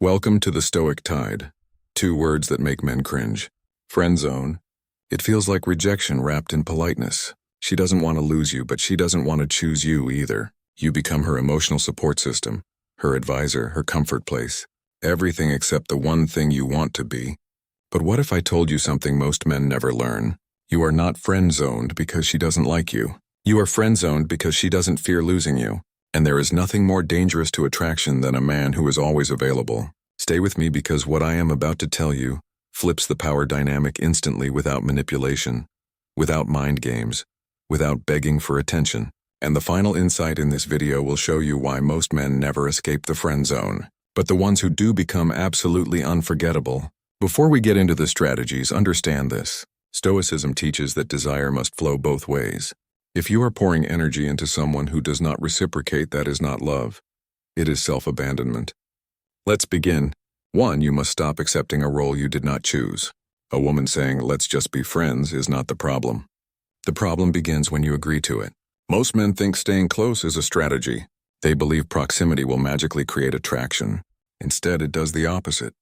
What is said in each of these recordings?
Welcome to the Stoic Tide. Two words that make men cringe. Friendzone. It feels like rejection wrapped in politeness. She doesn't want to lose you, but she doesn't want to choose you either. You become her emotional support system, her advisor, her comfort place. Everything except the one thing you want to be. But what if I told you something most men never learn? You are not friend-zoned because she doesn't like you. You are friend-zoned because she doesn't fear losing you. And there is nothing more dangerous to attraction than a man who is always available. Stay with me because what I am about to tell you flips the power dynamic instantly without manipulation, without mind games, without begging for attention. And the final insight in this video will show you why most men never escape the friend zone, but the ones who do become absolutely unforgettable. Before we get into the strategies, understand this. Stoicism teaches that desire must flow both ways. If you are pouring energy into someone who does not reciprocate, that is not love. It is self-abandonment. Let's begin. 1. You must stop accepting a role you did not choose. A woman saying, "Let's just be friends," is not the problem. The problem begins when you agree to it. Most men think staying close is a strategy. They believe proximity will magically create attraction. Instead, it does the opposite.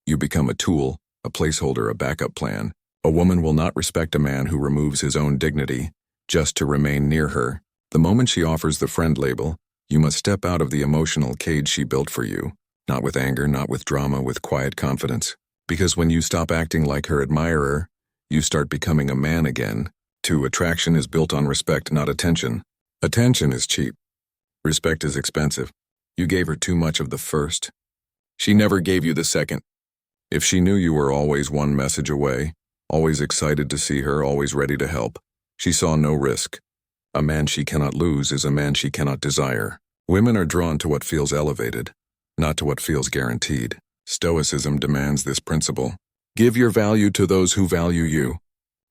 You become a tool, a placeholder, a backup plan. A woman will not respect a man who removes his own dignity just to remain near her. The moment she offers the friend label, you must step out of the emotional cage she built for you. Not with anger, not with drama, with quiet confidence. Because when you stop acting like her admirer, you start becoming a man again. 2. Attraction is built on respect, not attention. Attention is cheap. Respect is expensive. You gave her too much of the first. She never gave you the second. If she knew you were always one message away, always excited to see her, always ready to help, she saw no risk. A man she cannot lose is a man she cannot desire. Women are drawn to what feels elevated, not to what feels guaranteed. Stoicism demands this principle. Give your value to those who value you.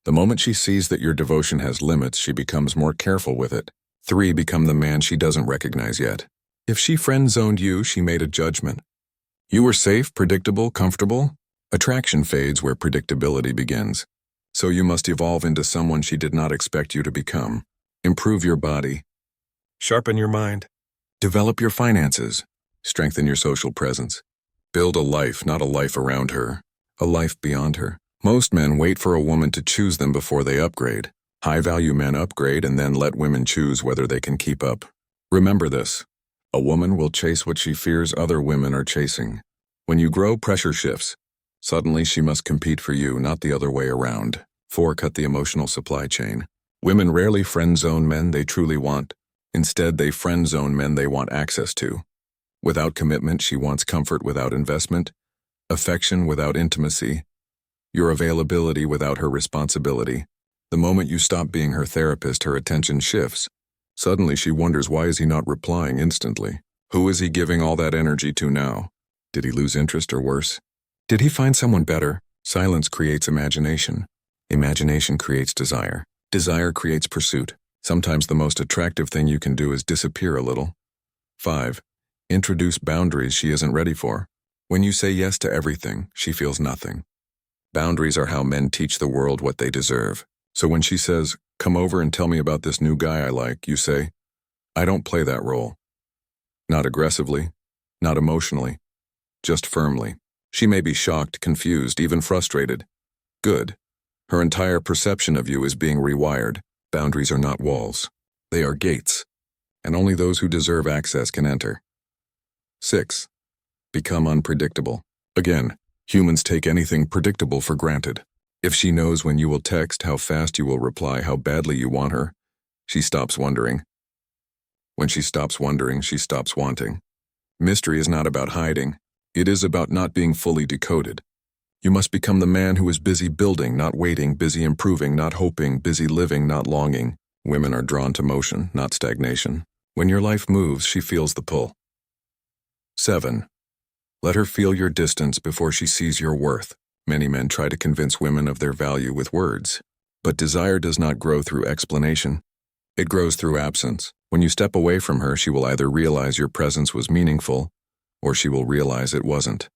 The moment she sees that your devotion has limits, she becomes more careful with it. 3. Become the man she doesn't recognize yet. If she friend-zoned you, she made a judgment. You were safe, predictable, comfortable. Attraction fades where predictability begins. So you must evolve into someone she did not expect you to become. Improve your body. Sharpen your mind. Develop your finances. Strengthen your social presence. Build a life, not a life around her. A life beyond her. Most men wait for a woman to choose them before they upgrade. High-value men upgrade and then let women choose whether they can keep up. Remember this. A woman will chase what she fears other women are chasing. When you grow, pressure shifts. Suddenly she must compete for you, not the other way around. 4. Cut the emotional supply chain. Women rarely friend-zone men they truly want. Instead, they friend-zone men they want access to. Without commitment, she wants comfort without investment, affection without intimacy, your availability without her responsibility. The moment you stop being her therapist, her attention shifts. Suddenly she wonders, why is he not replying instantly? Who is he giving all that energy to now? Did he lose interest or worse? Did he find someone better? Silence creates imagination. Imagination creates desire. Desire creates pursuit. Sometimes the most attractive thing you can do is disappear a little. 5. Introduce boundaries she isn't ready for. When you say yes to everything, she feels nothing. Boundaries are how men teach the world what they deserve. So when she says, "Come over and tell me about this new guy I like," you say, "I don't play that role." Not aggressively, not emotionally, just firmly. She may be shocked, confused, even frustrated. Good. Her entire perception of you is being rewired. Boundaries are not walls. They are gates. And only those who deserve access can enter. 6. Become unpredictable. Again, humans take anything predictable for granted. If she knows when you will text, how fast you will reply, how badly you want her, she stops wondering. When she stops wondering, she stops wanting. Mystery is not about hiding. It is about not being fully decoded. You must become the man who is busy building, not waiting, busy improving, not hoping, busy living, not longing. Women are drawn to motion, not stagnation. When your life moves, she feels the pull. 7. Let her feel your distance before she sees your worth. Many men try to convince women of their value with words. But desire does not grow through explanation. It grows through absence. When you step away from her, she will either realize your presence was meaningful, or she will realize it wasn't.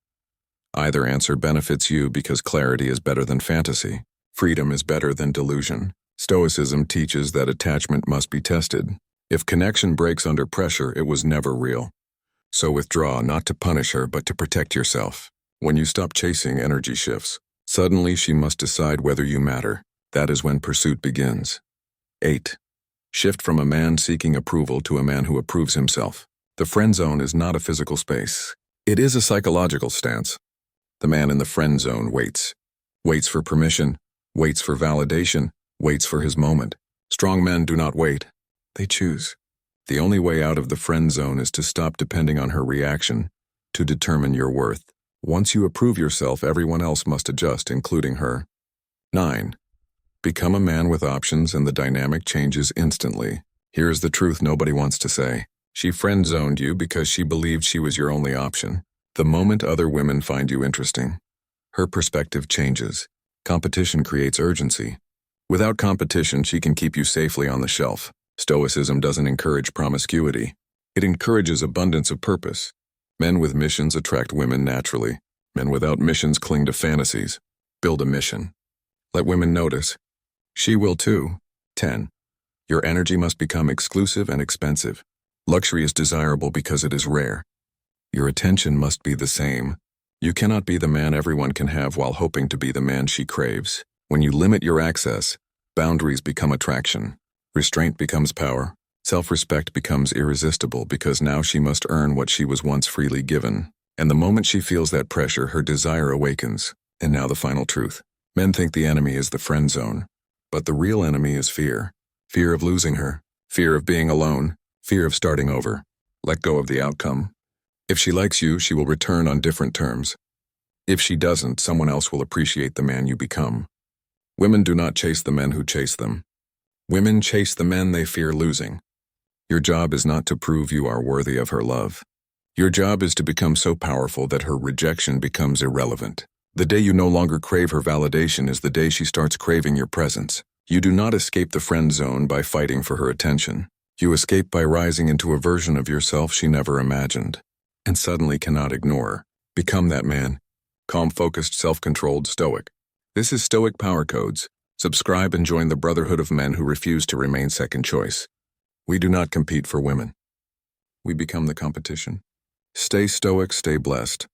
Either answer benefits you because clarity is better than fantasy. Freedom is better than delusion. Stoicism teaches that attachment must be tested. If connection breaks under pressure, it was never real. So withdraw, not to punish her, but to protect yourself. When you stop chasing, energy shifts. Suddenly she must decide whether you matter. That is when pursuit begins. 8. Shift from a man seeking approval to a man who approves himself. The friend zone is not a physical space. It is a psychological stance. The man in the friend zone waits. Waits for permission, waits for validation, waits for his moment. Strong men do not wait. They choose. The only way out of the friend zone is to stop depending on her reaction to determine your worth. Once you approve yourself, everyone else must adjust, including her. 9. Become a man with options and the dynamic changes instantly. Here is the truth nobody wants to say. She friend-zoned you because she believed she was your only option. The moment other women find you interesting, her perspective changes. Competition creates urgency. Without competition, she can keep you safely on the shelf. Stoicism doesn't encourage promiscuity. It encourages abundance of purpose. Men with missions attract women naturally. Men without missions cling to fantasies. Build a mission. Let women notice. She will too. 10. Your energy must become exclusive and expensive. Luxury is desirable because it is rare. Your attention must be the same. You cannot be the man everyone can have while hoping to be the man she craves. When you limit your access, boundaries become attraction. Restraint becomes power. Self-respect becomes irresistible because now she must earn what she was once freely given. And the moment she feels that pressure, her desire awakens. And now the final truth. Men think the enemy is the friend zone. But the real enemy is fear. Fear of losing her. Fear of being alone. Fear of starting over. Let go of the outcome. If she likes you, she will return on different terms. If she doesn't, someone else will appreciate the man you become. Women do not chase the men who chase them. Women chase the men they fear losing. Your job is not to prove you are worthy of her love. Your job is to become so powerful that her rejection becomes irrelevant. The day you no longer crave her validation is the day she starts craving your presence. You do not escape the friend zone by fighting for her attention. You escape by rising into a version of yourself she never imagined, and suddenly cannot ignore. Become that man. Calm, focused, self-controlled, stoic. This is Stoic Power Codes. Subscribe and join the brotherhood of men who refuse to remain second choice. We do not compete for women. We become the competition. Stay stoic, stay blessed.